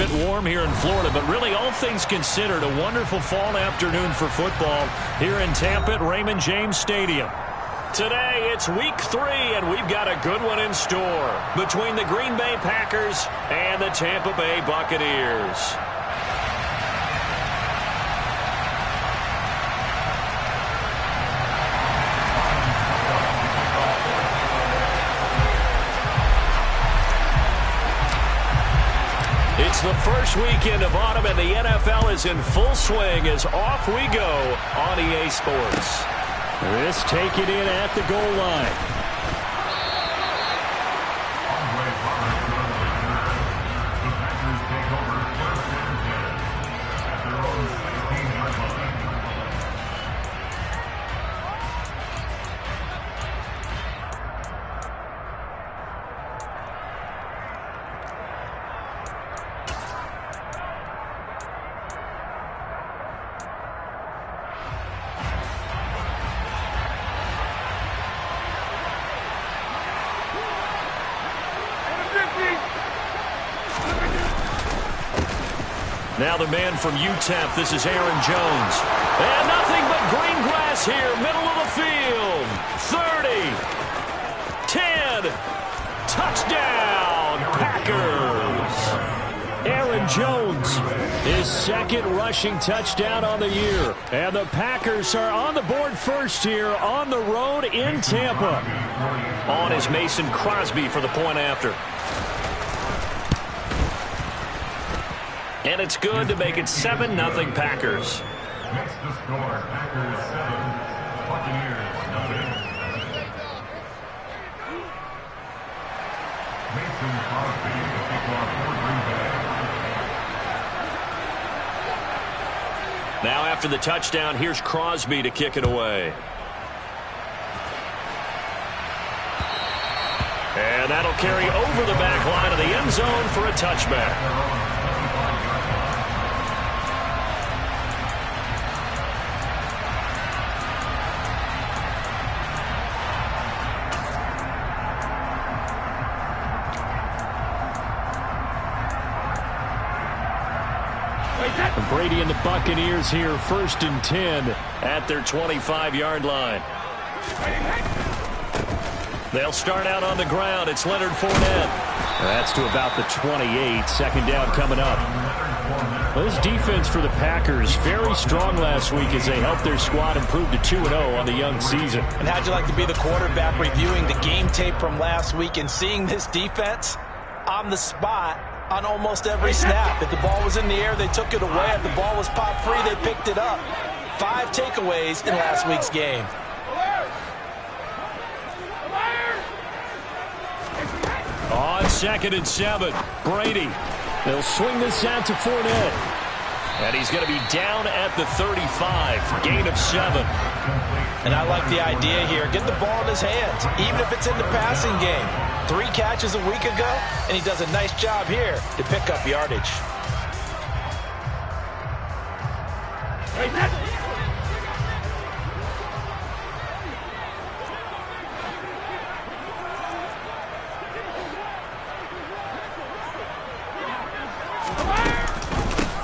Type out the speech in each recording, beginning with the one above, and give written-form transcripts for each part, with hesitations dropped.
bit warm here in Florida, but really all things considered, a wonderful fall afternoon for football here in Tampa at Raymond James Stadium. Today, it's week 3, and we've got a good one in store between the Green Bay Packers and the Tampa Bay Buccaneers. It's the first weekend of autumn, and the NFL is in full swing as off we go on EA Sports. This take it in at the goal line. Now the man from UTEP, this is Aaron Jones. And nothing but green grass here, middle of the field. 30, 10, touchdown, Packers. Aaron Jones, his second rushing touchdown on the year. And the Packers are on the board first here on the road in Tampa. On is Mason Crosby for the point after. And it's good to make it 7-0 Packers. Next to score, Packers 7, Buccaneers nothing. Mason Crosby, the kickoff for Green Bay. Now after the touchdown, here's Crosby to kick it away. And that'll carry over the back line of the end zone for a touchback. Brady and the Buccaneers here, 1st and 10 at their 25-yard line. They'll start out on the ground. It's Leonard Fournette. That's to about the 28. Second down coming up. Well, this defense for the Packers, very strong last week as they helped their squad improve to 2-0 on the young season. And how'd you like to be the quarterback reviewing the game tape from last week and seeing this defense on the spot on almost every snap? If the ball was in the air, they took it away. If the ball was pop free, they picked it up. 5 takeaways in last week's game. On 2nd and 7, Brady. They'll swing this out to Fournette. And he's going to be down at the 35. Gain of 7. And I like the idea here. Get the ball in his hands, even if it's in the passing game. 3 catches a week ago, and he does a nice job here to pick up yardage.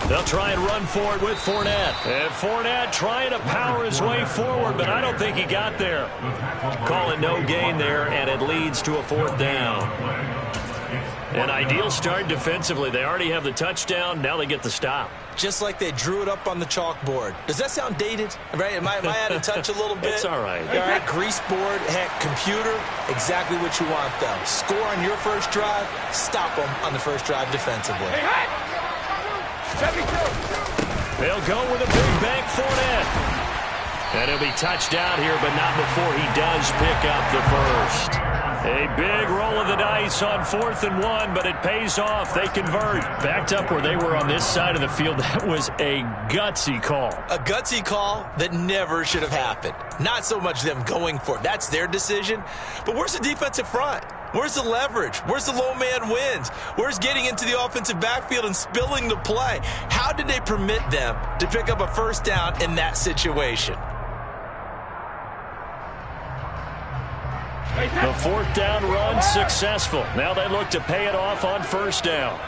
They'll try and run for it with Fournette. And Fournette trying to power his way forward, but I don't think he got there. Call it no gain there, and it leads to a 4th down. An ideal start defensively. They already have the touchdown. Now they get the stop. Just like they drew it up on the chalkboard. Does that sound dated? Right? Am I out of touch a little bit? It's all right. All right, grease board, heck, computer, exactly what you want, though. Score on your first drive, stop them on the first drive defensively. They'll go with a big bank Fournette. And he'll be touched down here, but not before he does pick up the first. A big roll of the dice on 4th and 1, but it pays off. They convert. Backed up where they were on this side of the field. That was a gutsy call. A gutsy call that never should have happened. Not so much them going for it. That's their decision. But where's the defensive front? Where's the leverage? Where's the low man wins? Where's getting into the offensive backfield and spilling the play? How did they permit them to pick up a first down in that situation? The 4th down run successful. Now they look to pay it off on 1st down.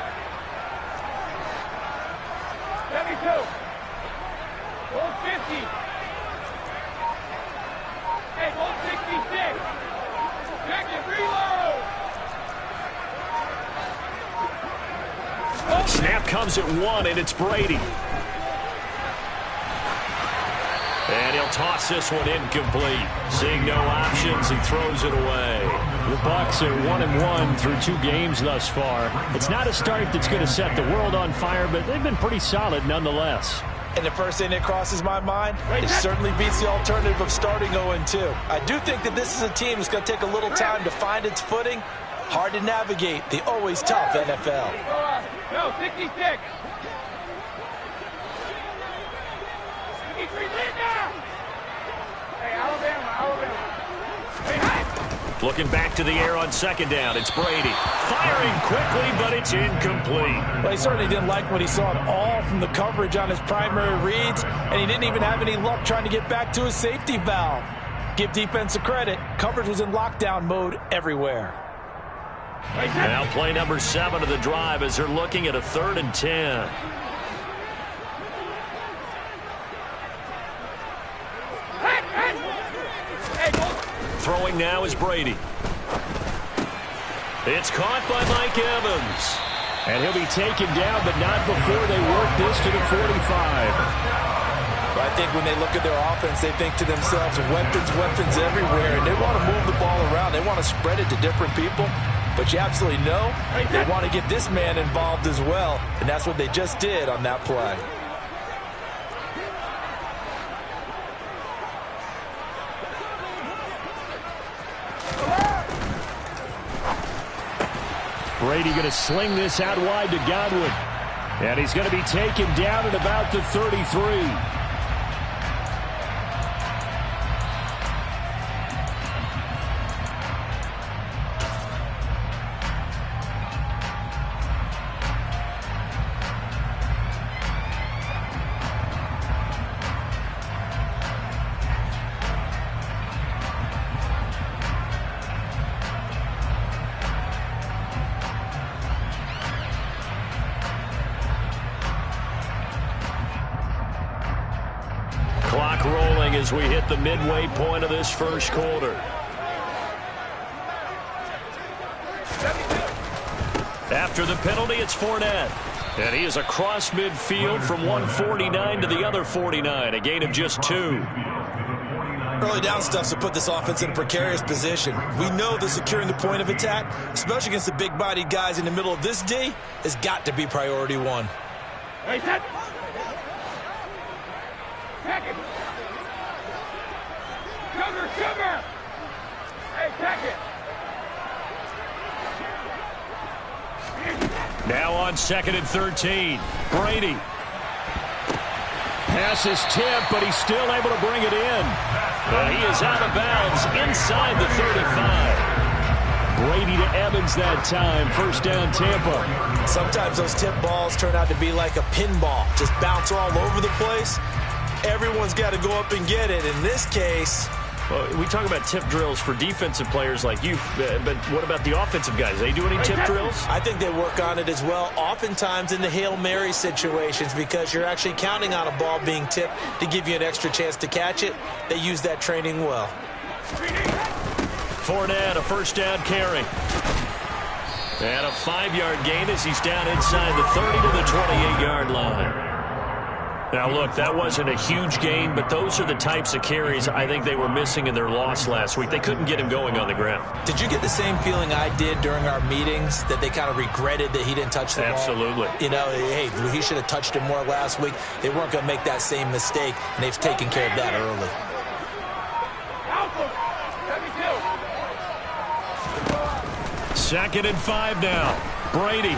comes at 1, and it's Brady. And he'll toss this one incomplete. Seeing no options, he throws it away. The Bucs are 1-1 through 2 games thus far. It's not a start that's going to set the world on fire, but they've been pretty solid nonetheless. And the first thing that crosses my mind, it certainly beats the alternative of starting 0-2. I do think that this is a team that's going to take a little time to find its footing. Hard to navigate the always tough NFL. No, 66. Hey, Alabama. Looking back to the air on second down, it's Brady. Firing quickly, but it's incomplete. Well, he certainly didn't like what he saw at all from the coverage on his primary reads, and he didn't even have any luck trying to get back to his safety valve. Give defense a credit. Coverage was in lockdown mode everywhere. Now play number 7 of the drive as they're looking at a 3rd and 10. Throwing now is Brady. It's caught by Mike Evans. And he'll be taken down, but not before they work this to the 45. I think when they look at their offense, they think to themselves, weapons everywhere, and they want to move the ball around. They want to spread it to different people. But you absolutely know they want to get this man involved as well, and that's what they just did on that play. Brady going to sling this out wide to Godwin. And he's going to be taken down at about the 33. Clock rolling as we hit the midway point of this first quarter. After the penalty, it's Fournette. And he is across midfield from 149 to the other 49, a gain of just 2. Early down stuff to put this offense in a precarious position. We know that securing the point of attack, especially against the big-bodied guys in the middle of this D, has got to be priority 1. Hey, set. Pack it. Sugar. Hey, pack it. Now on 2nd and 13. Brady. Pass is tipped, but he's still able to bring it in. And he is out of bounds inside the 35. Brady to Evans that time. First down, Tampa. Sometimes those tip balls turn out to be like a pinball. Just bounce all over the place. Everyone's got to go up and get it. In this case... Well, we talk about tip drills for defensive players like you, but what about the offensive guys? They do any tip drills? I think they work on it as well, oftentimes in the Hail Mary situations, because you're actually counting on a ball being tipped to give you an extra chance to catch it. They use that training well. Fournette, a first down carry. And a 5-yard gain as he's down inside the 30 to the 28-yard line. Now, look, that wasn't a huge gain, but those are the types of carries I think they were missing in their loss last week. They couldn't get him going on the ground. Did you get the same feeling I did during our meetings, that they kind of regretted that he didn't touch the ball? Absolutely. You know, hey, he should have touched it more last week. They weren't going to make that same mistake, and they've taken care of that early. 2nd and 5 now. Brady.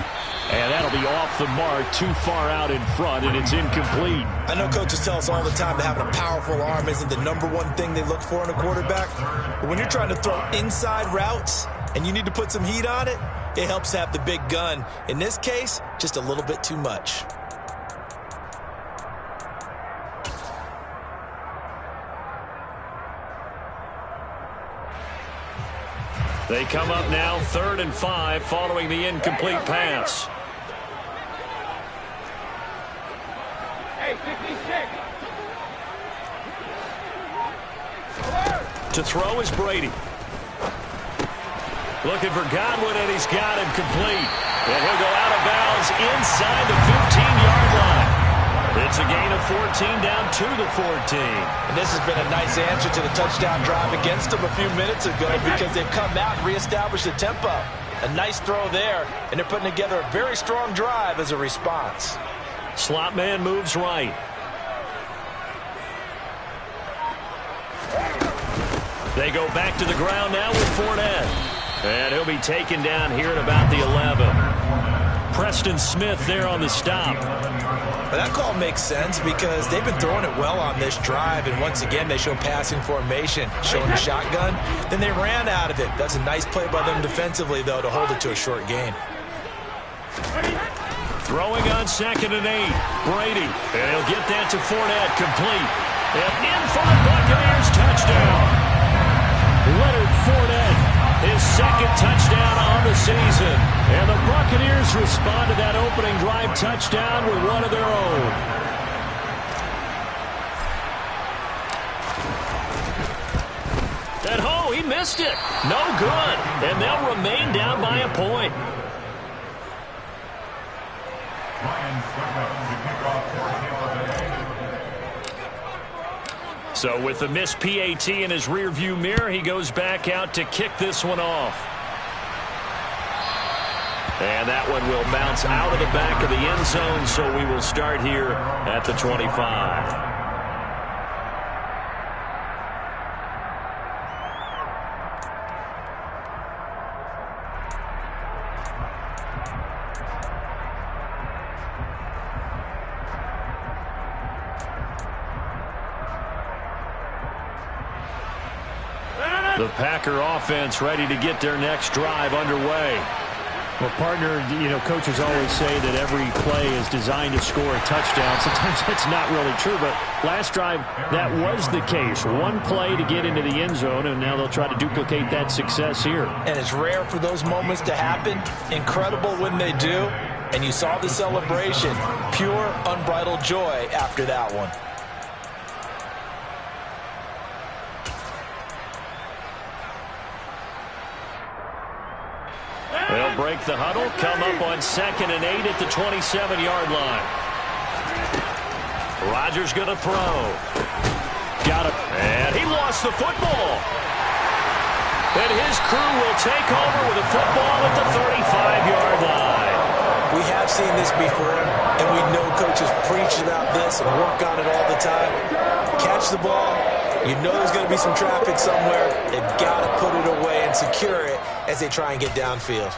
And that'll be off the mark, too far out in front, and it's incomplete. I know coaches tell us all the time that having a powerful arm isn't the #1 thing they look for in a quarterback. But when you're trying to throw inside routes and you need to put some heat on it, it helps to have the big gun. In this case, just a little bit too much. They come up now 3rd and 5 following the incomplete pass. Hey, 56. To throw is Brady. Looking for Godwin, and he's got him complete. And he'll go out of bounds inside the 15-yard line. It's a gain of 14 down to the 14. And this has been a nice answer to the touchdown drive against them a few minutes ago because they've come out and reestablished the tempo. A nice throw there, and they're putting together a very strong drive as a response. Slot man moves right. They go back to the ground now with Fournette. And he'll be taken down here at about the 11. Preston Smith there on the stop. But that call makes sense because they've been throwing it well on this drive, and once again they show passing formation, showing the shotgun. Then they ran out of it. That's a nice play by them defensively, though, to hold it to a short gain. Throwing on 2nd and 8. Brady. And he'll get that to Fournette, complete. And in for the Buccaneers, touchdown. Leonard Fournette, his 2nd touchdown on the season. And the Buccaneers respond to that opening drive touchdown with one of their own. And he missed it. No good. And they'll remain down by a point. So with the missed PAT in his rearview mirror, he goes back out to kick this one off. And that one will bounce out of the back of the end zone, so we will start here at the 25. The Packer offense ready to get their next drive underway. Well, partner, coaches always say that every play is designed to score a touchdown. Sometimes that's not really true, but last drive, that was the case. One play to get into the end zone, and now they'll try to duplicate that success here. And it's rare for those moments to happen. Incredible when they do. And you saw the celebration. Pure, unbridled joy after that one. They'll break the huddle, come up on 2nd and 8 at the 27-yard line. Rodgers going to throw. Got him. And he lost the football. And his crew will take over with a football at the 35-yard line. We have seen this before, and we know coaches preach about this and work on it all the time. Catch the ball. You know there's going to be some traffic somewhere. They've got to put it away and secure it as they try and get downfield.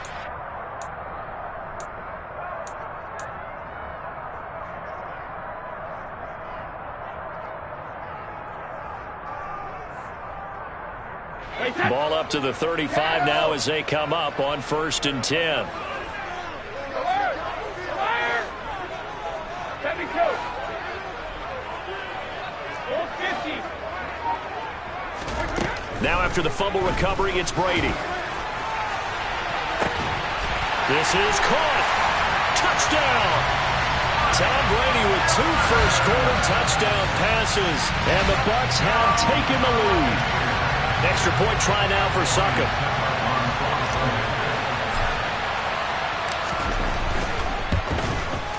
Ball up to the 35 now as they come up on 1st and 10. Now after the fumble recovery, it's Brady. This is caught. Touchdown. Tom Brady with 2 first-quarter touchdown passes. And the Bucs have taken the lead. Extra point try now for Succop.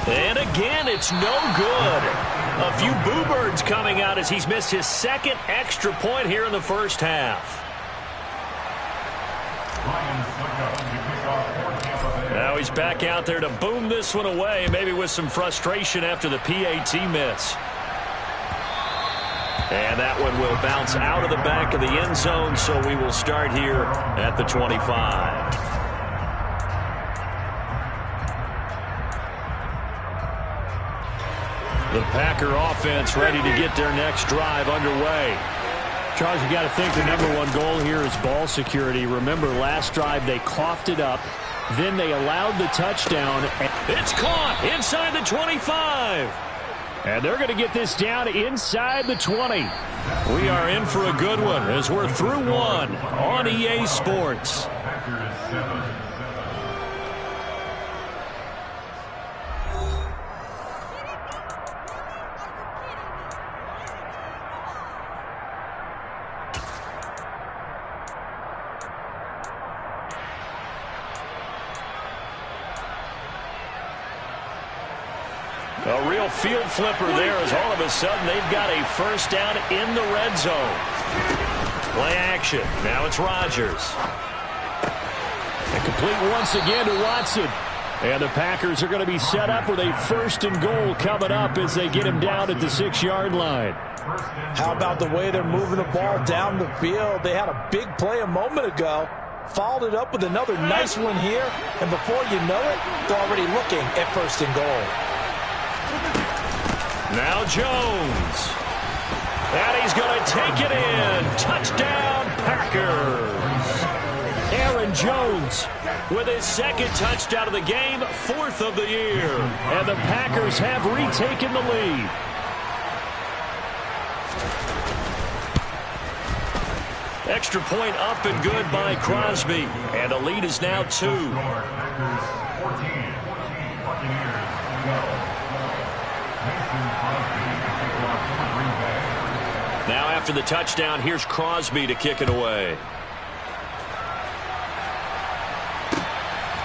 And again, it's no good. A few boo birds coming out as he's missed his 2nd extra point here in the first half. Now he's back out there to boom this one away, maybe with some frustration after the PAT miss. And that one will bounce out of the back of the end zone, so we will start here at the 25. The Packer offense ready to get their next drive underway. Charles, you got to think the #1 goal here is ball security. Remember, last drive they coughed it up. Then they allowed the touchdown. It's caught inside the 25. And they're going to get this down inside the 20. We are in for a good one as we're through one on EA Sports. A real field flipper there as all of a sudden they've got a first down in the red zone. Play action. Now it's Rodgers. And complete once again to Watson. And the Packers are going to be set up with a 1st and goal coming up as they get him down at the 6-yard line. How about the way they're moving the ball down the field? They had a big play a moment ago. Followed it up with another nice one here. And before you know it, they're already looking at 1st and goal. Now Jones. And he's going to take it in. Touchdown, Packers. Aaron Jones with his 2nd touchdown of the game, 4th of the year. And the Packers have retaken the lead. Extra point up and good by Crosby. And the lead is now 2. Now after the touchdown, here's Crosby to kick it away.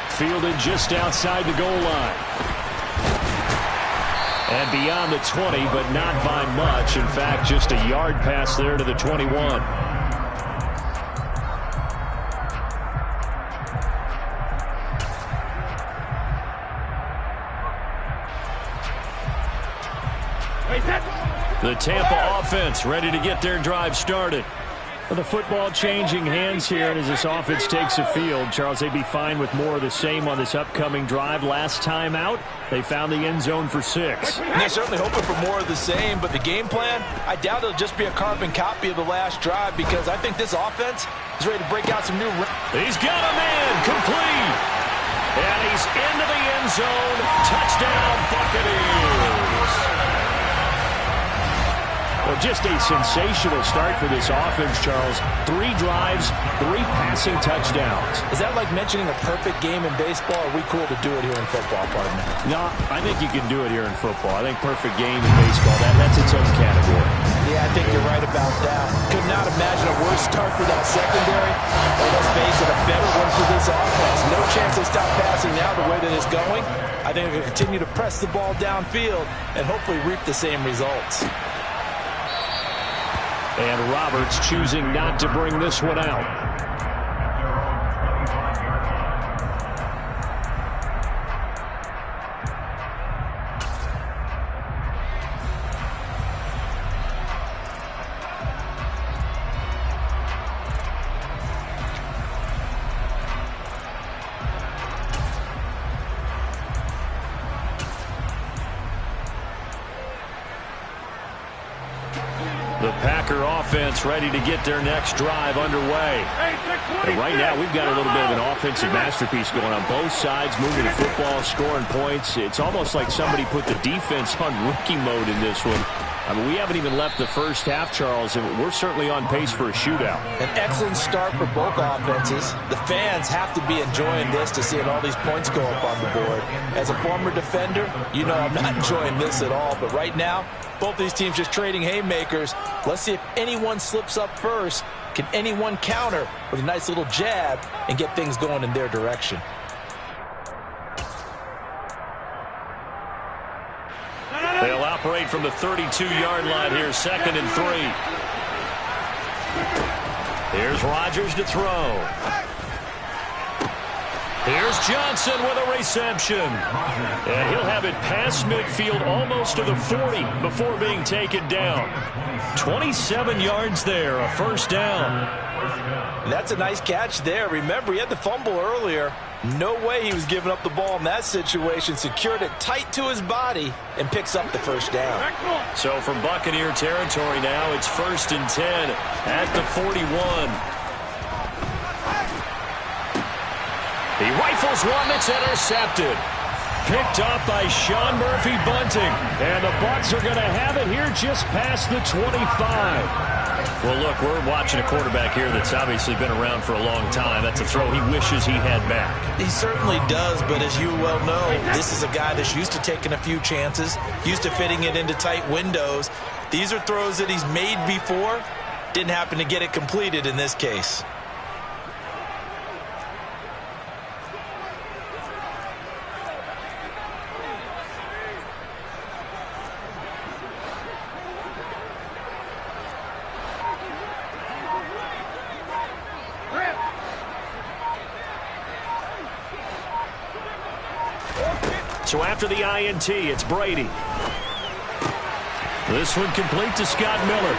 Fielded just outside the goal line. And beyond the 20, but not by much. In fact, just a yard pass there to the 21. The Tampa offense ready to get their drive started. Well, the football changing hands here, and as this offense takes the field, Charles, they'd be fine with more of the same on this upcoming drive. Last time out, they found the end zone for 6. And they're certainly hoping for more of the same, but the game plan, I doubt it'll just be a carbon copy of the last drive because I think this offense is ready to break out some new... He's got a man complete. And he's into the end zone. Touchdown, Buccaneers. Well, just a sensational start for this offense, Charles. 3 drives, 3 passing touchdowns. Is that like mentioning a perfect game in baseball? Or are we cool to do it here in football, partner? No, I think you can do it here in football. I think perfect game in baseball, that's its own category. Yeah, I think you're right about that. Could not imagine a worse start for that secondary. Or let's face it, a better one for this offense. No chance they stop passing now the way that it's going. I think they're going to continue to press the ball downfield and hopefully reap the same results. And Roberts choosing not to bring this one out. The Packer offense ready to get their next drive underway. And right now, we've got a little bit of an offensive masterpiece going on both sides, moving the football, scoring points. It's almost like somebody put the defense on rookie mode in this one. I mean, we haven't even left the first half, Charles, and we're certainly on pace for a shootout. An excellent start for both offenses. The fans have to be enjoying this to seeing all these points go up on the board. As a former defender, you know I'm not enjoying this at all. But right now, both these teams just trading haymakers. Let's see if anyone slips up first. Can anyone counter with a nice little jab and get things going in their direction? They'll operate from the 32-yard line here, 2nd and 3. Here's Rodgers to throw. Here's Johnson with a reception. And he'll have it past midfield almost to the 40 before being taken down. 27 yards there, a first down. That's a nice catch there. Remember, he had the fumble earlier. No way he was giving up the ball in that situation. Secured it tight to his body and picks up the first down. So from Buccaneer territory now, it's 1st and 10 at the 41. He rifles one that's intercepted. Picked up by Sean Murphy-Bunting. And the Bucs are going to have it here just past the 25. Well, look, we're watching a quarterback here that's obviously been around for a long time. That's a throw he wishes he had back. He certainly does, but as you well know, this is a guy that's used to taking a few chances, used to fitting it into tight windows. These are throws that he's made before. Didn't happen to get it completed in this case. So after the INT, it's Brady. This one complete to Scott Miller.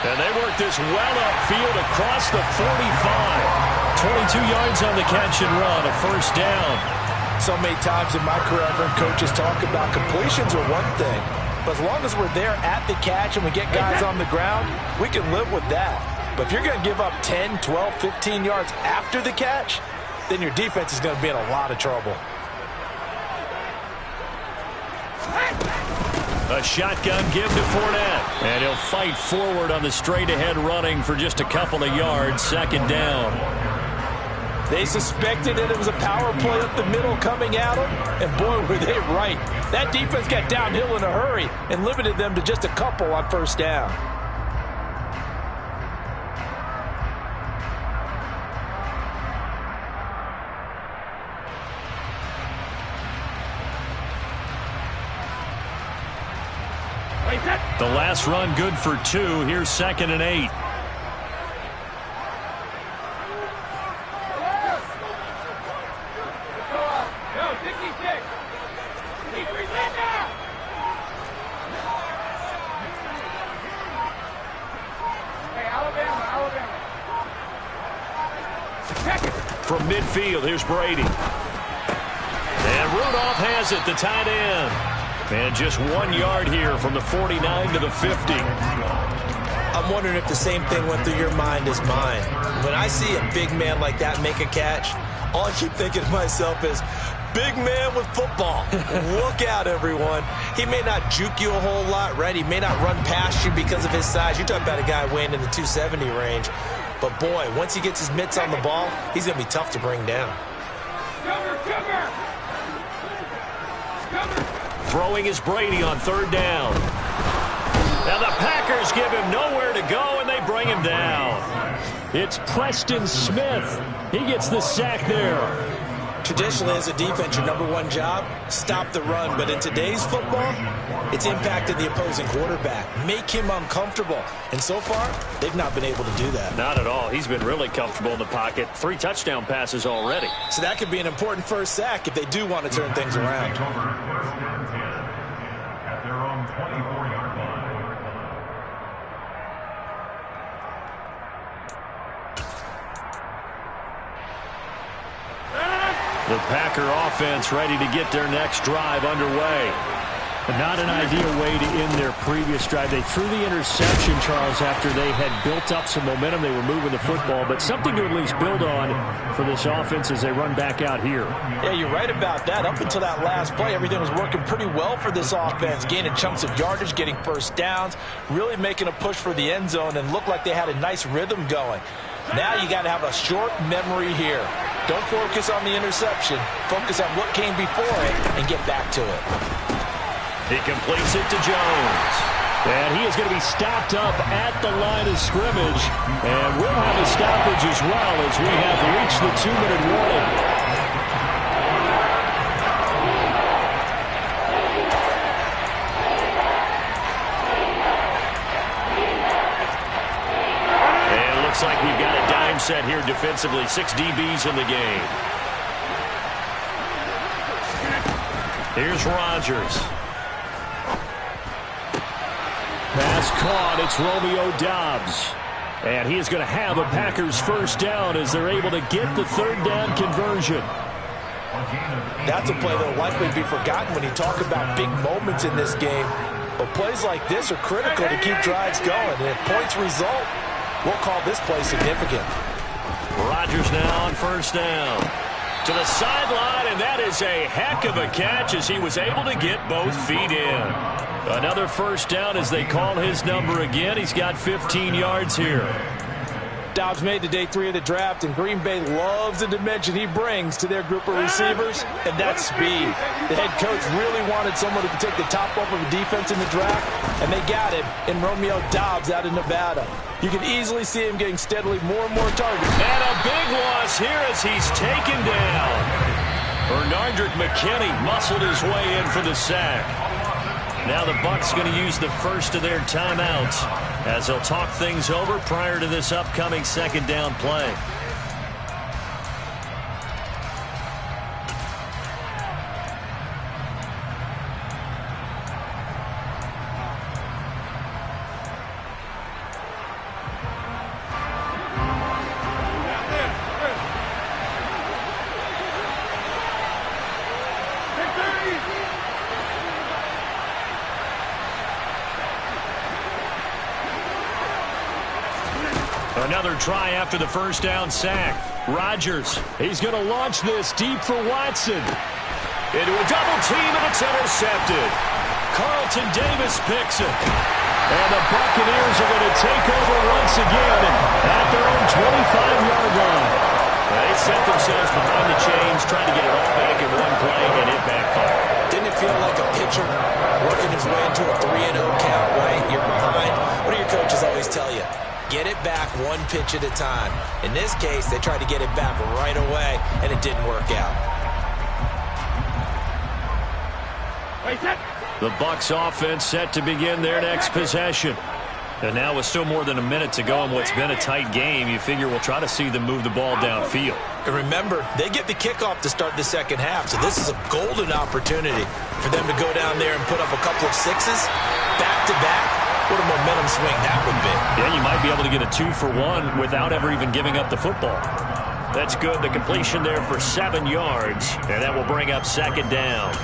And they work this well upfield across the 45. 22 yards on the catch and run, a first down. So many times in my career, I've heard coaches talk about completions are one thing. But as long as we're there at the catch and we get guys on the ground, we can live with that. But if you're going to give up 10, 12, 15 yards after the catch, then your defense is going to be in a lot of trouble. A shotgun give to Fournette. And he'll fight forward on the straight-ahead running for just a couple of yards. Second down. They suspected that it was a power play up the middle coming at them, and boy, were they right. That defense got downhill in a hurry and limited them to just a couple on first down. The last run good for 2. Here's 2nd and 8. From midfield, here's Brady. And Rudolph has it, the tight end. And just 1 yard here from the 49 to the 50. I'm wondering if the same thing went through your mind as mine. When I see a big man like that make a catch, all I keep thinking to myself is, big man with football. Look out, everyone. He may not juke you a whole lot, right? He may not run past you because of his size. You're talking about a guy weighing in the 270 range. But, boy, once he gets his mitts on the ball, he's going to be tough to bring down. Throwing is Brady on 3rd down. Now the Packers give him nowhere to go, and they bring him down. It's Preston Smith. He gets the sack there. Traditionally, as a defense, your number one job, stop the run. But in today's football, it's impacting the opposing quarterback. Make him uncomfortable. And so far, they've not been able to do that. Not at all. He's been really comfortable in the pocket. 3 touchdown passes already. So that could be an important first sack if they do want to turn things around. At their own 24-yard line. The Packer offense ready to get their next drive underway. But not an ideal way to end their previous drive. They threw the interception, Charles, after they had built up some momentum. They were moving the football, but something to at least build on for this offense as they run back out here. Yeah, you're right about that. Up until that last play, everything was working pretty well for this offense, gaining chunks of yardage, getting first downs, really making a push for the end zone, and looked like they had a nice rhythm going. Now you got to have a short memory here. Don't focus on the interception. Focus on what came before it and get back to it. He completes it to Jones. And he is going to be stopped up at the line of scrimmage. And we'll have a stoppage as well as we have reached the 2-minute warning. Looks like we've got a dime set here defensively. 6 DBs in the game. Here's Rodgers. Pass caught. It's Romeo Doubs. And he is going to have a Packers first down as they're able to get the 3rd down conversion. That's a play that will likely be forgotten when you talk about big moments in this game. But plays like this are critical to keep drives going. And if points result, we'll call this play significant. Rodgers now on first down. To the sideline, and that is a heck of a catch as he was able to get both feet in. Another first down as they call his number again. He's got 15 yards here. Doubs made to day 3 of the draft, and Green Bay loves the dimension he brings to their group of receivers, and that's speed. The head coach really wanted someone who could take the top off of a defense in the draft, and they got him in Romeo Doubs out of Nevada. You can easily see him getting steadily more and more targets. And a big loss here as he's taken down. Bernardrick McKinney muscled his way in for the sack. Now the Bucs going to use the first of their timeouts as they'll talk things over prior to this upcoming 2nd down play. Another try after the first down sack. Rodgers, he's going to launch this deep for Watson. Into a double team, and it's intercepted. Carlton Davis picks it. And the Buccaneers are going to take over once again at their own 25-yard line. They set themselves behind the chains, trying to get it all back in one play, and it backfired. Didn't it feel like a pitcher working his way into a 3-0 count, right? You're behind. What do your coaches always tell you? Get it back one pitch at a time. In this case, they tried to get it back right away, and it didn't work out. The Bucs offense set to begin their next possession. And now with still more than a minute to go in what's been a tight game, you figure we'll try to see them move the ball downfield. And remember, they get the kickoff to start the second half, so this is a golden opportunity for them to go down there and put up a couple of sixes back-to-back. What a momentum swing that would be. Yeah, you might be able to get a 2-for-1 without ever even giving up the football. That's good. The completion there for 7 yards, and that will bring up second down.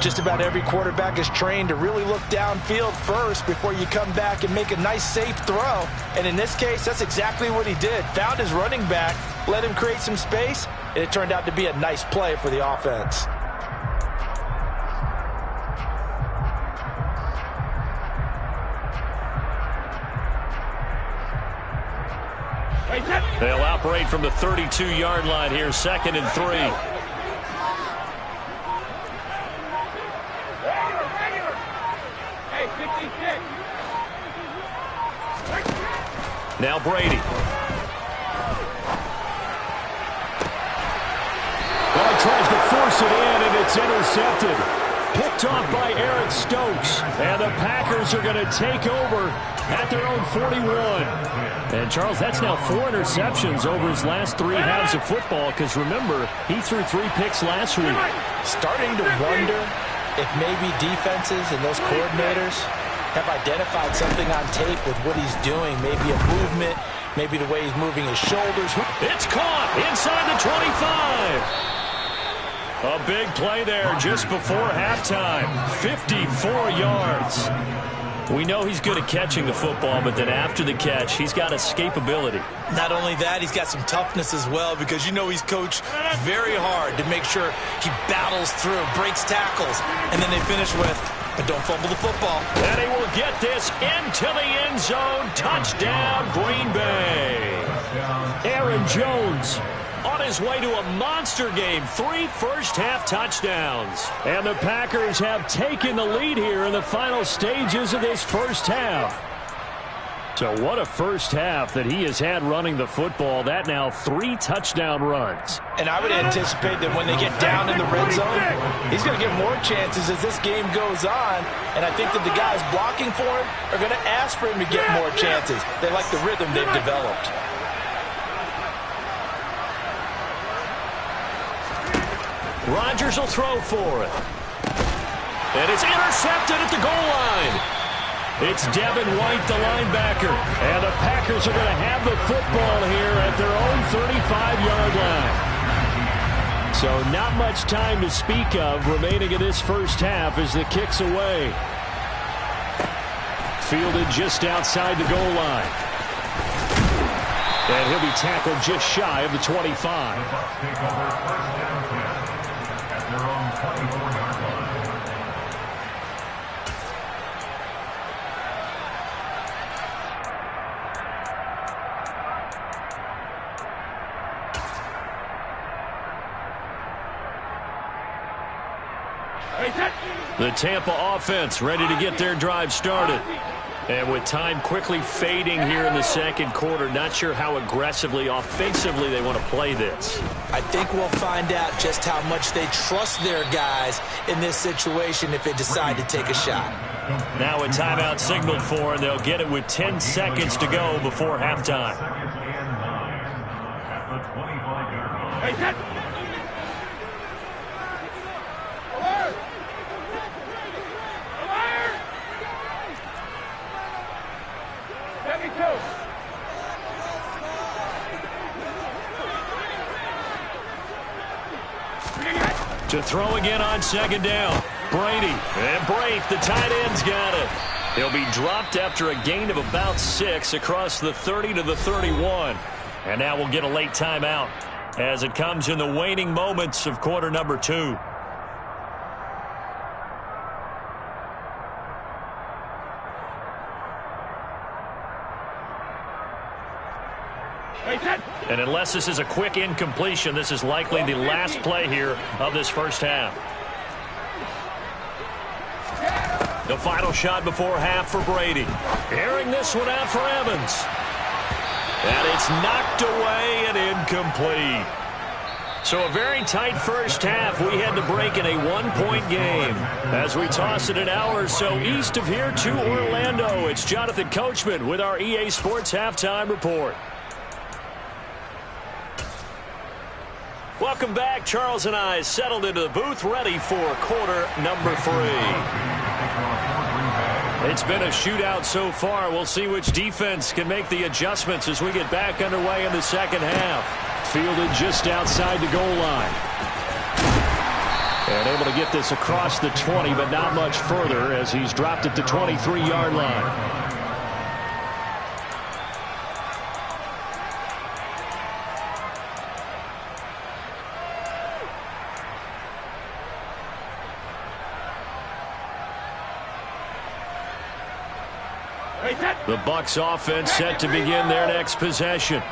Just about every quarterback is trained to really look downfield first before you come back and make a nice, safe throw. And in this case, that's exactly what he did. Found his running back, let him create some space, and it turned out to be a nice play for the offense. They'll operate from the 32-yard line here, 2nd and 3. Now Brady. Well, he tries to force it in, and it's intercepted. Picked off by Eric Stokes. And the Packers are going to take over at their own 41. And, Charles, that's now 4 interceptions over his last 3 halves of football, because, remember, he threw 3 picks last week. Starting to wonder if maybe defenses and those coordinators have identified something on tape with what he's doing. Maybe a movement, maybe the way he's moving his shoulders. It's caught inside the 25. A big play there just before halftime. 54 yards. We know he's good at catching the football, but then after the catch, he's got escapability. Not only that, he's got some toughness as well, because you know he's coached very hard to make sure he battles through, breaks tackles, and then they finish with, but don't fumble the football. And he will get this into the end zone. Touchdown, Green Bay. Aaron Jones on his way to a monster game. 3 first-half touchdowns. And the Packers have taken the lead here in the final stages of this first half. So what a first half that he has had running the football. That now 3 touchdown runs. And I would anticipate that when they get down in the red zone, he's going to get more chances as this game goes on. And I think that the guys blocking for him are going to ask for him to get more chances. They like the rhythm they've developed. Rodgers will throw for it. And it's intercepted at the goal line. It's Devin White, the linebacker. And the Packers are going to have the football here at their own 35-yard line. So not much time to speak of remaining in this first half as the kick's away. Fielded just outside the goal line. And he'll be tackled just shy of the 25. The Tampa offense ready to get their drive started. And with time quickly fading here in the second quarter, not sure how aggressively, offensively they want to play this. I think we'll find out just how much they trust their guys in this situation if they decide to take a shot. Now a timeout signaled for, and they'll get it with 10 seconds to go before halftime. To throw again on second down. Brady. And Brake, the tight end's got it. He'll be dropped after a gain of about 6 across the 30 to the 31. And now we'll get a late timeout as it comes in the waning moments of quarter number 2. And unless this is a quick incompletion, this is likely the last play here of this first half. The final shot before half for Brady. Airing this one out for Evans. And it's knocked away and incomplete. So a very tight first half. We had to break in a one-point game. As we toss it an hour or so east of here to Orlando, it's Jonathan Coachman with our EA Sports Halftime Report. Welcome back. Charles and I settled into the booth, ready for quarter number 3. It's been a shootout so far. We'll see which defense can make the adjustments as we get back underway in the second half. Fielded just outside the goal line. And able to get this across the 20, but not much further as he's dropped it to 23-yard line. The Bucs offense set to begin their next possession.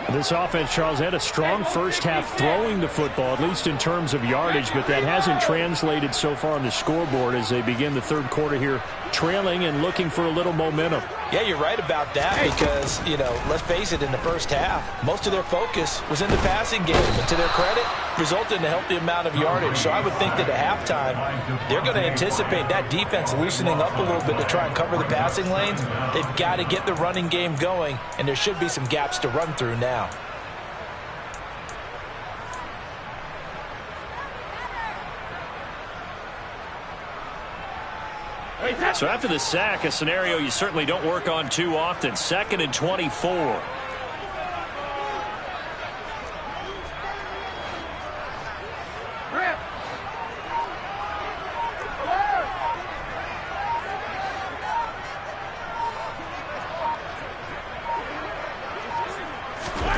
This offense, Charles, had a strong first half throwing the football, at least in terms of yardage, but that hasn't translated so far on the scoreboard as they begin the third quarter here, trailing and looking for a little momentum. Yeah, you're right about that because, let's face it, in the first half, most of their focus was in the passing game. And to their credit, resulted in a healthy amount of yardage. So I would think that at halftime, they're going to anticipate that defense loosening up a little bit to try and cover the passing lanes. They've got to get the running game going, and there should be some gaps to run through now. So after the sack, a scenario you certainly don't work on too often. 2nd and 24.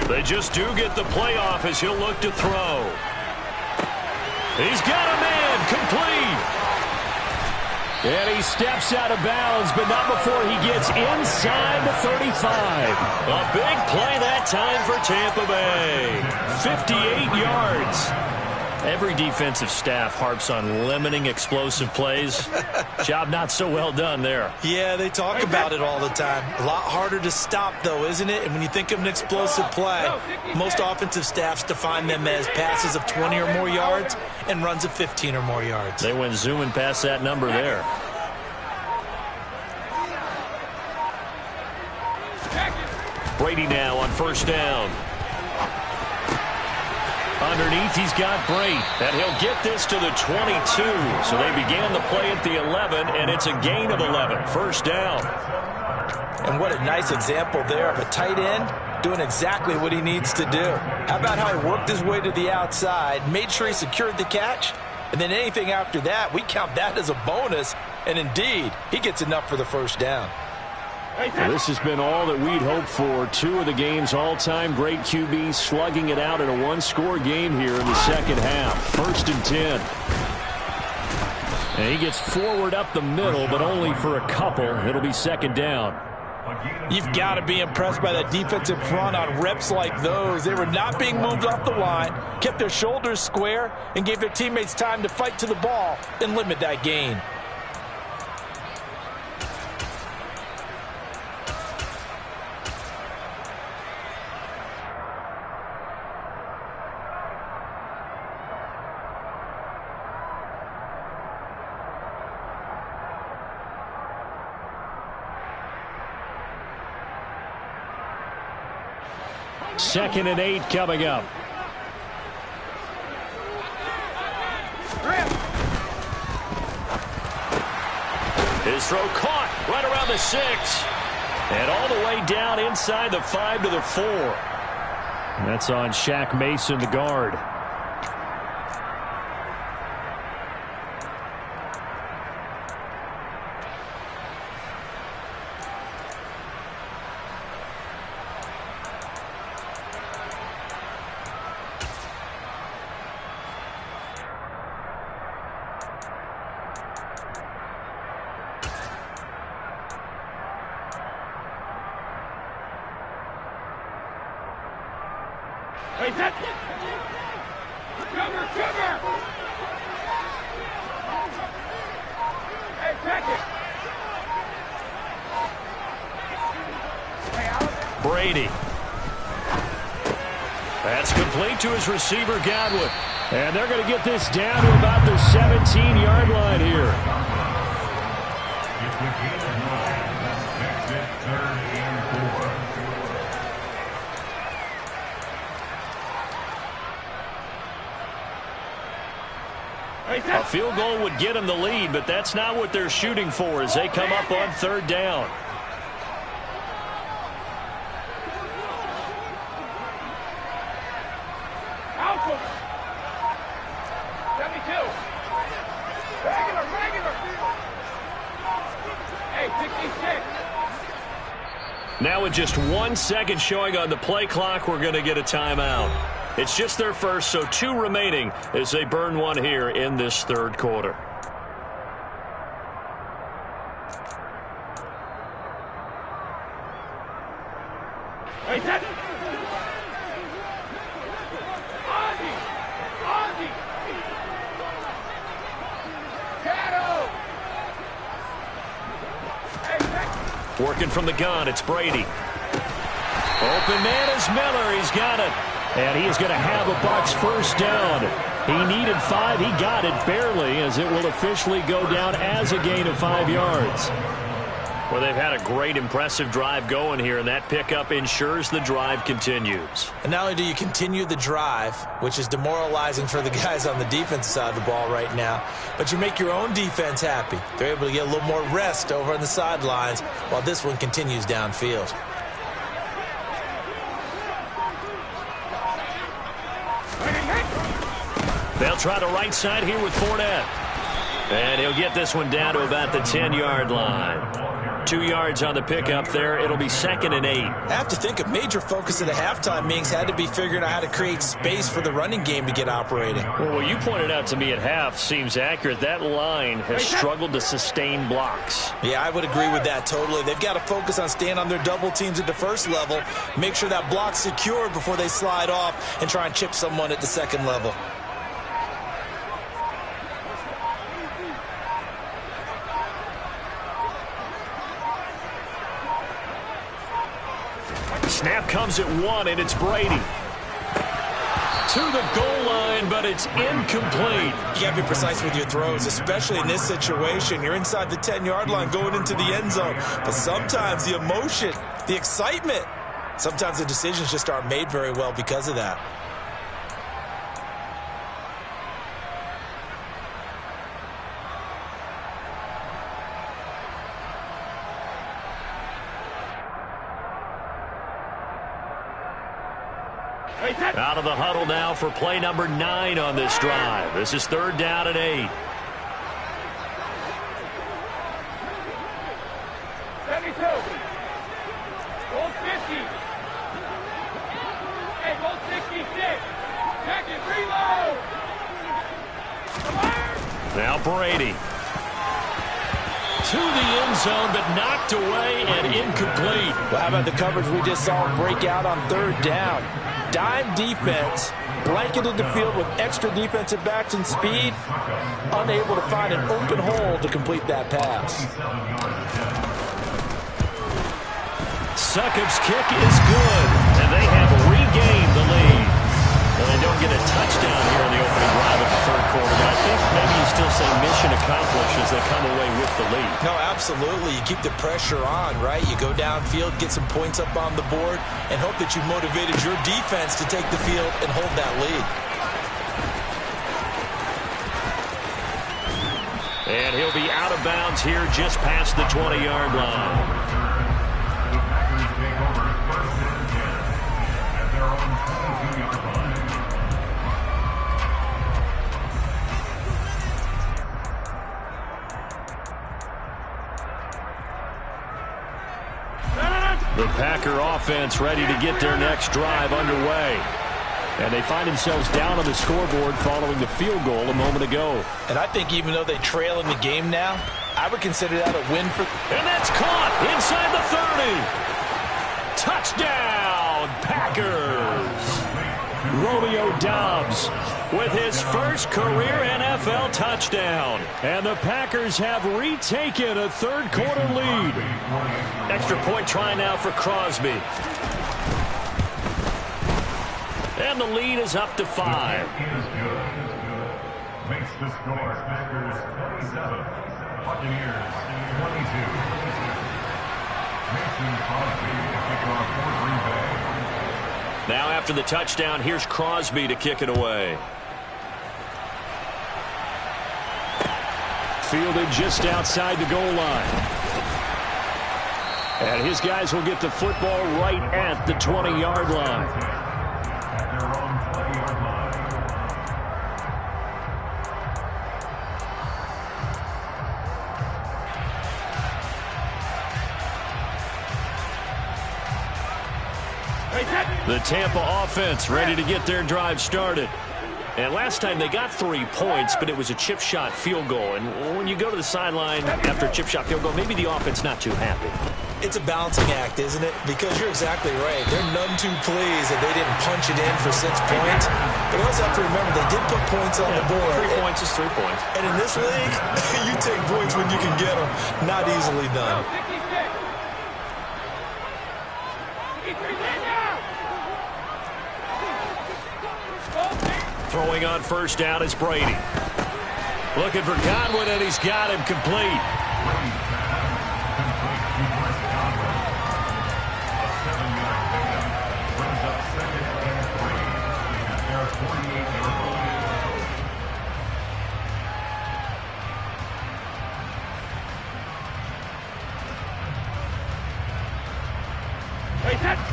They just do get the playoff as he'll look to throw. He's got a man complete. And he steps out of bounds, but not before he gets inside the 35. A big play that time for Tampa Bay. 58 yards. Every defensive staff harps on limiting explosive plays. Job not so well done there. Yeah, they talk about it all the time. A lot harder to stop, though, isn't it? And when you think of an explosive play, most offensive staffs define them as passes of 20 or more yards and runs of 15 or more yards. They went zooming past that number there. Brady now on first down. Underneath, he's got Brady, and he'll get this to the 22. So they began the play at the 11, and it's a gain of 11. First down. And what a nice example there of a tight end doing exactly what he needs to do. How about how he worked his way to the outside, made sure he secured the catch, and then anything after that, we count that as a bonus. And indeed, he gets enough for the first down. Well, this has been all that we'd hoped for. 2 of the game's all-time great QBs slugging it out in a one-score game here in the second half. 1st and 10. And he gets forward up the middle, but only for a couple. It'll be second down. You've got to be impressed by that defensive front on reps like those. They were not being moved off the line, kept their shoulders square, and gave their teammates time to fight to the ball and limit that gain. Second and 8 coming up. His throw caught right around the 6. And all the way down inside the 5 to the 4. That's on Shaq Mason, the guard. Hey, that. Cover, cover. Hey, check it. Hey, Alex. Brady. That's complete to his receiver, Godwin. And they're going to get this down to about the 17-yard line here. It's the gain of 9. That makes it 3rd and 4. A field goal would get them the lead, but that's not what they're shooting for as they come up on 3rd down. Now with just 1 second showing on the play clock, we're going to get a timeout. It's just their first, so 2 remaining as they burn one here in this 3rd quarter. Working from the gun, it's Brady. Open man is Miller. He's got it. And he's going to have a Bucs first down. He needed 5. He got it barely, as it will officially go down as a gain of 5 yards. Well, they've had a great, impressive drive going here, and that pickup ensures the drive continues. And not only do you continue the drive, which is demoralizing for the guys on the defensive side of the ball right now, but you make your own defense happy. They're able to get a little more rest over on the sidelines while this one continues downfield. They'll try the right side here with Fournette. And he'll get this one down to about the 10-yard line. 2 yards on the pickup there. It'll be 2nd and 8. I have to think a major focus at a halftime means had to be figuring out how to create space for the running game to get operating. Well, what you pointed out to me at half seems accurate. That line has struggled to sustain blocks. Yeah, I would agree with that totally. They've got to focus on staying on their double teams at the first level, make sure that block's secured before they slide off and try and chip someone at the second level. Snap comes at 1, and it's Brady. To the goal line, but it's incomplete. You got to be precise with your throws, especially in this situation. You're inside the 10-yard line going into the end zone. But sometimes the emotion, the excitement, sometimes the decisions just aren't made very well because of that. Out of the huddle now for play number 9 on this drive. This is 3rd down and 8. 72. Goal 50. Hey, goal 66. Check it, reload. Now Brady. To the end zone, but knocked away and incomplete. Well, how about the coverage we just saw break out on 3rd down? Dime defense, blanketed the field with extra defensive backs and speed, unable to find an open hole to complete that pass. Succop's kick is good, and they have regained the lead. Well, they don't get a touchdown here in the opening drive of the 3rd quarter, but I think maybe you still say mission accomplished as they come away with the lead. No, absolutely. You keep the pressure on, right? You go downfield, get some points up on the board, and hope that you motivated your defense to take the field and hold that lead. And he'll be out of bounds here just past the 20-yard line. The Packer offense ready to get their next drive underway. And they find themselves down on the scoreboard following the field goal a moment ago. And I think even though they trail in the game now, I would consider that a win for... And that's caught inside the 30. Touchdown, Packers. Romeo Doubs with his first career NFL touchdown. And the Packers have retaken a third-quarter lead. Extra point try now for Crosby. And the lead is up to 5. Makes the score Packers 27, Buccaneers 22. Mason Crosby to kick off for Green Bay. Now after the touchdown, here's Crosby to kick it away. Fielded just outside the goal line. And his guys will get the football right at the 20-yard line. At their own 20-yard line. The Tampa offense ready to get their drive started. And last time they got 3 points, but it was a chip shot field goal. And when you go to the sideline after a chip shot field goal, maybe the offense not too happy. It's a balancing act, isn't it? Because you're exactly right. They're none too pleased that they didn't punch it in for 6 points. But you also have to remember they did put points on the board. 3 points is 3 points. And in this league, you take points when you can get them. Not easily done. Throwing on first down is Brady. Looking for Godwin, and he's got him complete.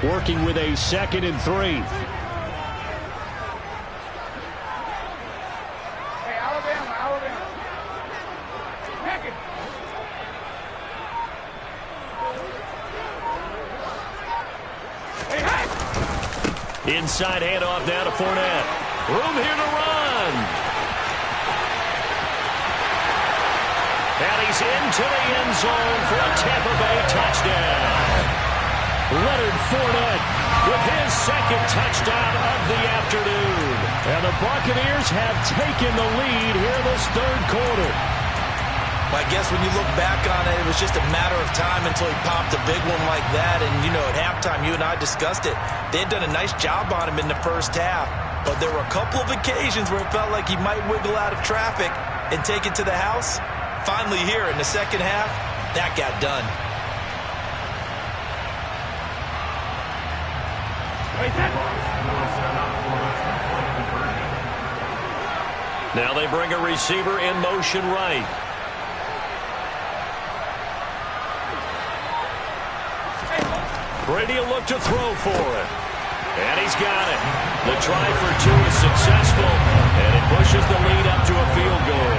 Working with a 2nd and 3. Inside handoff now to Fournette. Room here to run. And he's into the end zone for a Tampa Bay touchdown. Leonard Fournette with his 2nd touchdown of the afternoon. And the Buccaneers have taken the lead here this 3rd quarter. I guess when you look back on it, it was just a matter of time until he popped a big one like that. And, you know, at halftime, you and I discussed it. They had done a nice job on him in the first half. But there were a couple of occasions where it felt like he might wiggle out of traffic and take it to the house. Finally here in the second half, that got done. Now they bring a receiver in motion right. Brady will look to throw for it. And he's got it. The try for 2 is successful, and it pushes the lead up to a field goal.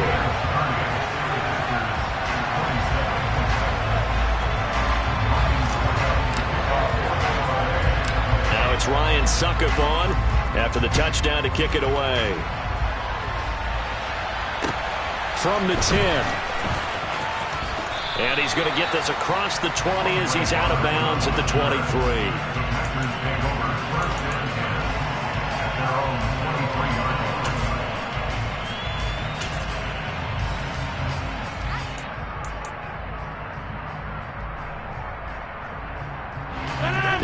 Now it's Ryan Suckup on after the touchdown to kick it away. From the 10. And he's going to get this across the 20 as he's out of bounds at the 23.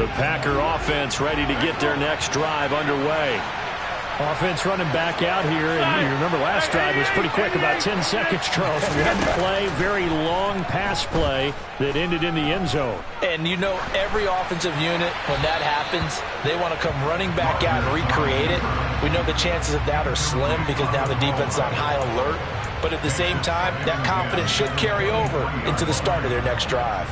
The Packer offense ready to get their next drive underway. Offense running back out here, and you remember last drive was pretty quick, about 10 seconds, Charles. One play, very long pass play that ended in the end zone. And you know, every offensive unit, when that happens, they want to come running back out and recreate it. We know the chances of that are slim because now the defense is on high alert. But at the same time, that confidence should carry over into the start of their next drive.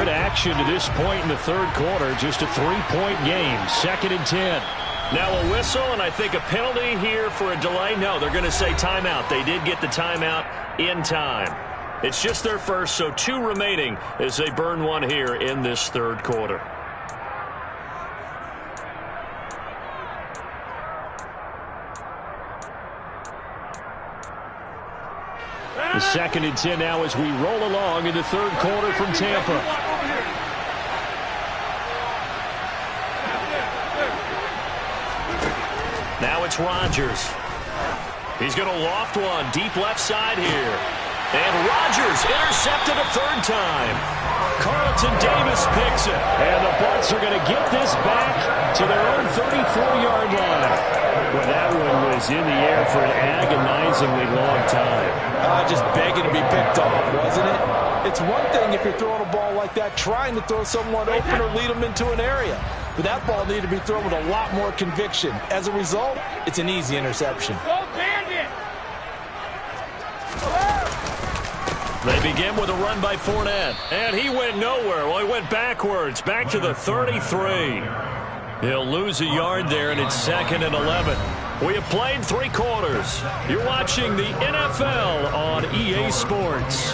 good action to this point in the third quarter. Just a 3-point game. 2nd and 10. Now a whistle, and I think a penalty here for a delay. No, they're going to say timeout. They did get the timeout in time. It's just their first, so 2 remaining as they burn one here in this third quarter. The 2nd and 10 now as we roll along in the third quarter from Tampa. Now it's Rodgers. He's going to loft one deep left side here. And Rodgers intercepted a 3rd time. Carlton Davis picks it. And the Bucs are going to get this back to their own 34-yard line. Well, that one was in the air for an agonizingly long time. Just begging to be picked off, wasn't it? It's one thing if you're throwing a ball like that, trying to throw someone open or lead them into an area. But that ball needed to be thrown with a lot more conviction. As a result, it's an easy interception. They begin with a run by Fournette. And he went nowhere. Well, he went backwards, back to the 33. He'll lose a yard there, and it's 2nd and 11. We have played 3 quarters. You're watching the NFL on EA Sports.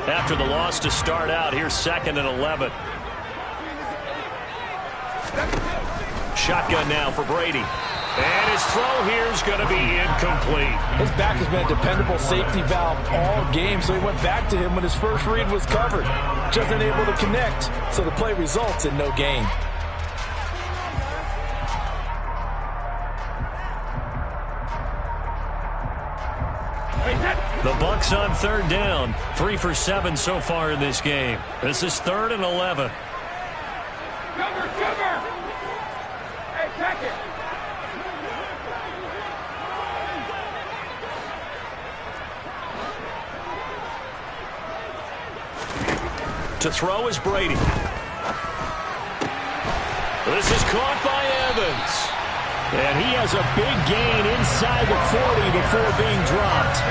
After the loss to start out, here's 2nd and 11. Shotgun now for Brady. And his throw here is going to be incomplete. His back has been a dependable safety valve all game, so he went back to him when his first read was covered. Just unable to connect, so the play results in no gain. The Bucs on 3rd down. 3 for 7 so far in this game. This is 3rd and 11. Cover! Hey, check it! To throw is Brady. This is caught by Evans. And he has a big gain inside the 40 before being dropped.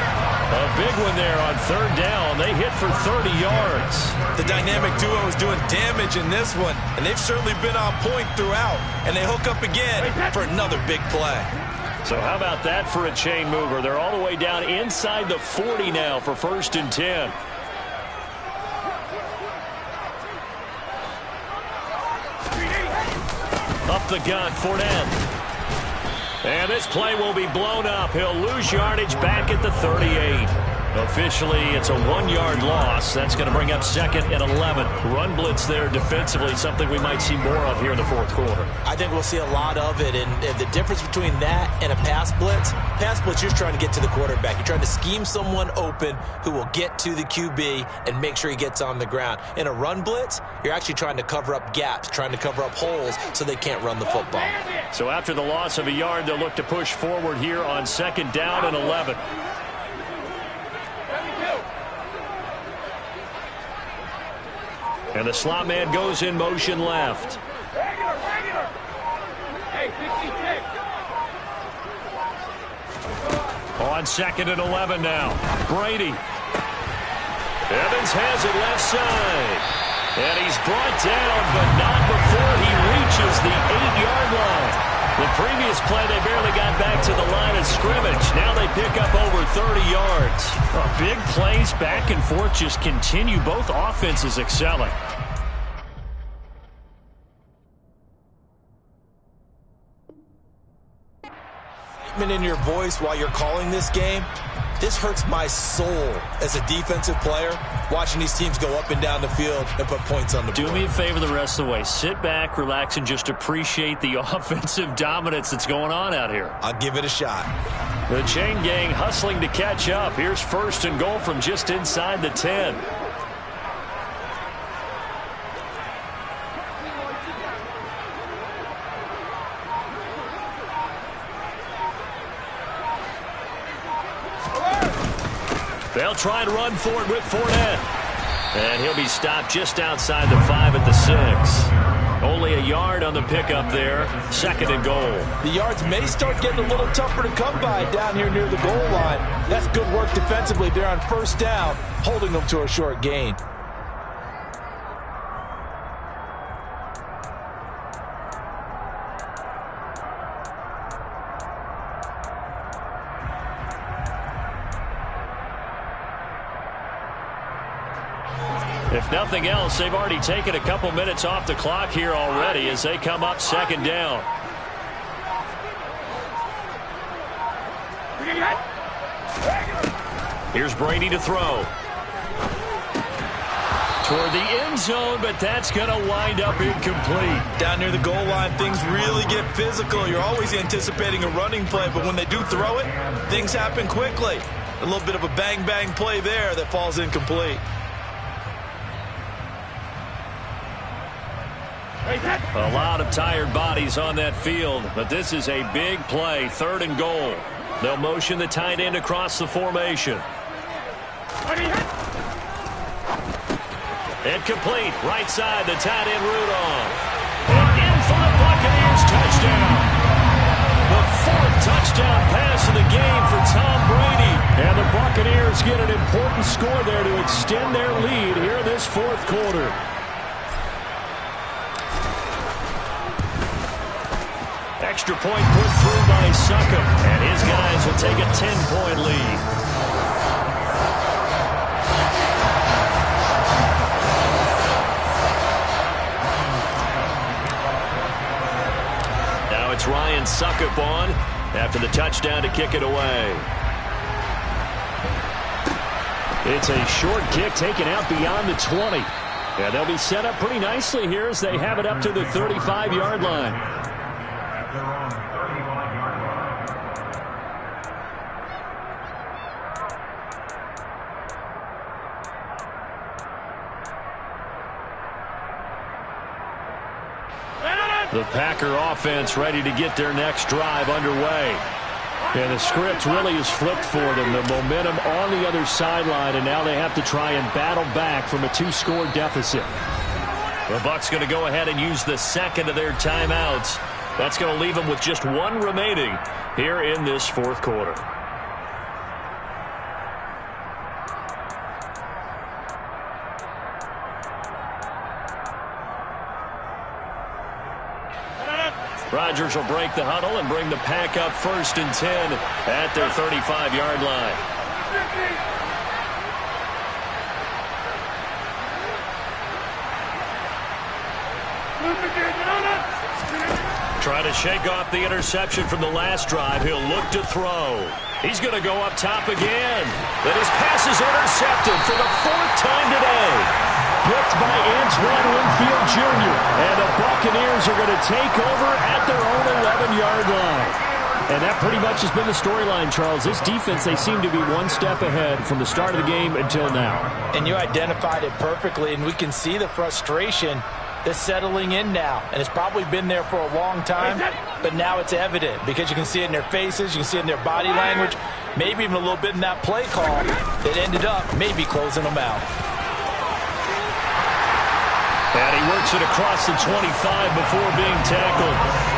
A big one there on 3rd down. They hit for 30 yards. The dynamic duo is doing damage in this one, and they've certainly been on point throughout. And they hook up again for another big play. So how about that for a chain mover? They're all the way down inside the 40 now for 1st and 10. Up the gun, Fournette. And this play will be blown up. He'll lose yardage back at the 38. Officially, it's a 1-yard loss. That's going to bring up 2nd and 11. Run blitz there defensively, something we might see more of here in the 4th quarter. I think we'll see a lot of it, and the difference between that and a pass blitz, you're trying to get to the quarterback. You're trying to scheme someone open who will get to the QB and make sure he gets on the ground. In a run blitz, you're actually trying to cover up gaps, trying to cover up holes so they can't run the football. So after the loss of a yard, they'll look to push forward here on 2nd down and 11. And the slot man goes in motion left. Regular. Hey, 66. On 2nd and 11 now. Brady. Evans has it left side. And he's brought down, but not before he reaches the 8-yard line. The previous play, they barely got back to the line of scrimmage. Now they pick up over 30 yards. Big plays back and forth just continue. Both offenses excelling. In your voice while you're calling this game, this hurts my soul as a defensive player, watching these teams go up and down the field and put points on the board. Do me a favor the rest of the way. Sit back, relax, and just appreciate the offensive dominance that's going on out here. I'll give it a shot. The chain gang hustling to catch up. Here's 1st and goal from just inside the 10. They'll try and run for it with Fournette. And he'll be stopped just outside the 5 at the 6. Only a yard on the pickup there. 2nd and goal. The yards may start getting a little tougher to come by down here near the goal line. That's good work defensively there on 1st down, holding them to a short gain. If nothing else, they've already taken a couple minutes off the clock here already as they come up 2nd down. Here's Brady to throw. Toward the end zone, but that's going to wind up incomplete. Down near the goal line, things really get physical. You're always anticipating a running play, but when they do throw it, things happen quickly. A little bit of a bang-bang play there that falls incomplete. A lot of tired bodies on that field, but this is a big play, 3rd and goal. They'll motion the tight end across the formation. Incomplete, right side, the tight end Rudolph. And in for the Buccaneers, touchdown. The 4th touchdown pass of the game for Tom Brady. And the Buccaneers get an important score there to extend their lead here in this 4th quarter. Extra point put through by Succop, and his guys will take a 10-point lead. Now it's Ryan Succop on after the touchdown to kick it away. It's a short kick taken out beyond the 20. And they'll be set up pretty nicely here as they have it up to the 35-yard line. The Packer offense ready to get their next drive underway. And the script really is flipped for them. The momentum on the other sideline, and now they have to try and battle back from a 2-score deficit. The Bucs going to go ahead and use the 2nd of their timeouts. That's going to leave them with just 1 remaining here in this 4th quarter. Rodgers will break the huddle and bring the Pack up 1st and 10 at their 35-yard line. Trying to shake off the interception from the last drive. He'll look to throw. He's going to go up top again. But his pass is intercepted for the 4th time today. Picked by Antoine Winfield Jr. And the Buccaneers are going to take over at their own 11-yard line. And that pretty much has been the storyline, Charles. This defense, they seem to be 1 step ahead from the start of the game until now. And you identified it perfectly, and we can see the frustration that's settling in now. And it's probably been there for a long time, but now it's evident because you can see it in their faces, you can see it in their body language, maybe even a little bit in that play call that ended up maybe closing them out. And he works it across the 25 before being tackled.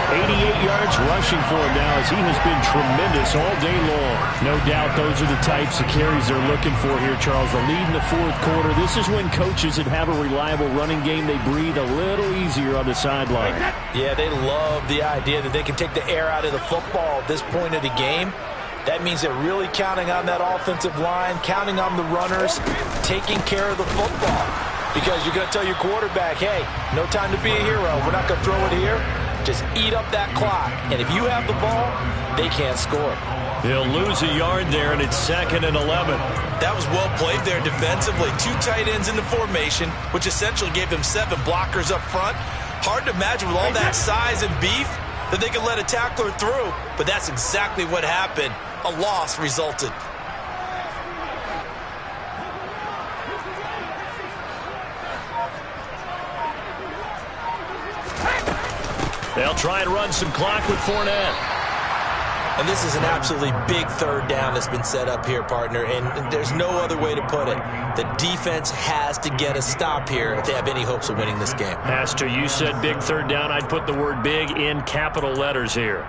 88 yards rushing for him now as he has been tremendous all day long. No doubt those are the types of carries they're looking for here, Charles. The lead in the 4th quarter. This is when coaches that have a reliable running game, they breathe a little easier on the sideline. Yeah, they love the idea that they can take the air out of the football at this point of the game. That means they're really counting on that offensive line, counting on the runners, taking care of the football. Because you're going to tell your quarterback, hey, no time to be a hero. We're not going to throw it here. Just eat up that clock. And if you have the ball, they can't score. He'll lose a yard there, and it's 2nd and 11. That was well played there defensively. 2 tight ends in the formation, which essentially gave them 7 blockers up front. Hard to imagine with all that size and beef that they could let a tackler through. But that's exactly what happened. A loss resulted. They'll try and run some clock with Fournette. And this is an absolutely big third down that's been set up here, partner, and there's no other way to put it. The defense has to get a stop here if they have any hopes of winning this game. Pastor, you said big third down. I'd put the word big in capital letters here.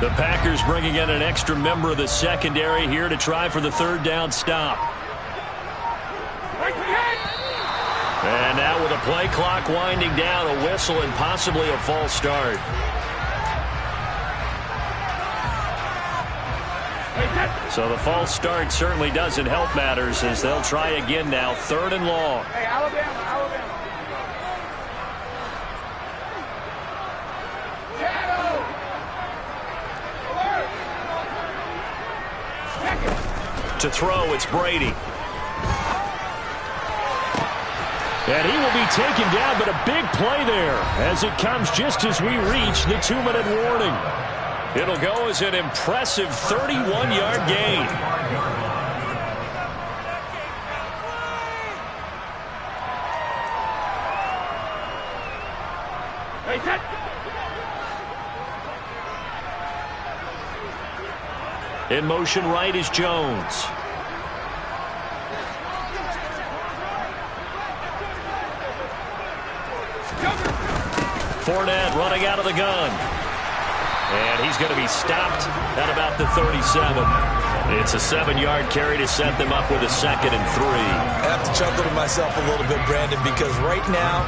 The Packers bringing in an extra member of the secondary here to try for the third down stop. And now with a play clock winding down, a whistle and possibly a false start. So the false start certainly doesn't help matters as they'll try again now, third and long. Hey, Alabama. To throw, it's Brady. And he will be taken down, but a big play there as it comes just as we reach the 2-minute warning. It'll go as an impressive 31-yard gain. In motion right is Jones. Fournette running out of the gun. And he's going to be stopped at about the 37. It's a 7-yard carry to set them up with a 2nd and 3. I have to chuckle to myself a little bit, Brandon, because right now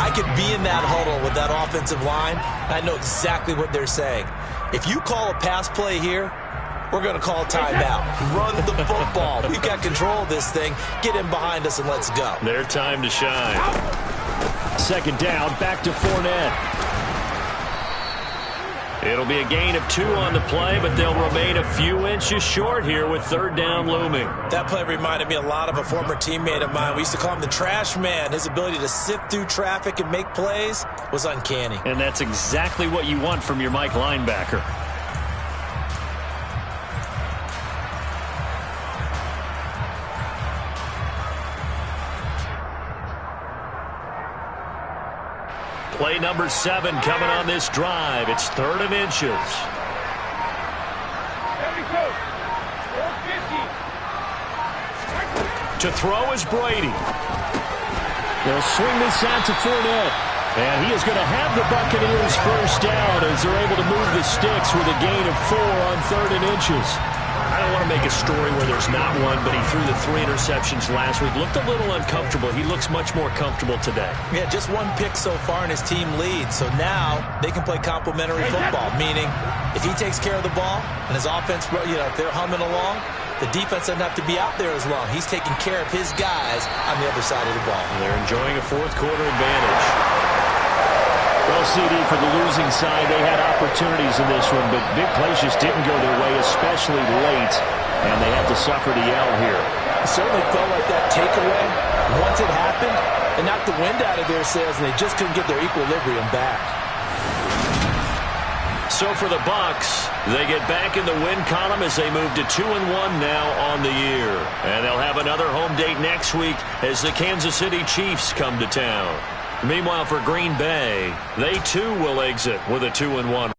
I could be in that huddle with that offensive line. I know exactly what they're saying. If you call a pass play here, we're going to call a timeout. Run the football. We've got control of this thing. Get in behind us and let's go. Their time to shine. 2nd down, back to Fournette. It'll be a gain of 2 on the play, but they'll remain a few inches short here with third down looming. That play reminded me a lot of a former teammate of mine. We used to call him the trash man. His ability to sift through traffic and make plays was uncanny. And that's exactly what you want from your Mike linebacker. Play number 7 coming on this drive. It's 3rd and inches. To throw is Brady. They'll swing this out to Fournette. And he is going to have the Buccaneers first down as they're able to move the sticks with a gain of 4 on 3rd and inches. I don't want to make a story where there's not one, but he threw the 3 interceptions last week. Looked a little uncomfortable. He looks much more comfortable today. Yeah, just 1 pick so far and his team leads. So now they can play complementary football, meaning if he takes care of the ball and his offense, if they're humming along, the defense doesn't have to be out there as long. He's taking care of his guys on the other side of the ball. They're enjoying a 4th quarter advantage. Well, CD, for the losing side, they had opportunities in this one, but big plays just didn't go their way, especially late, and they had to suffer the L here. It certainly felt like that takeaway, once it happened, it knocked the wind out of their sails, and they just couldn't get their equilibrium back. So for the Bucs, they get back in the win column as they move to 2-1 now on the year. And they'll have another home date next week as the Kansas City Chiefs come to town. Meanwhile, for Green Bay, they too will exit with a 2-1.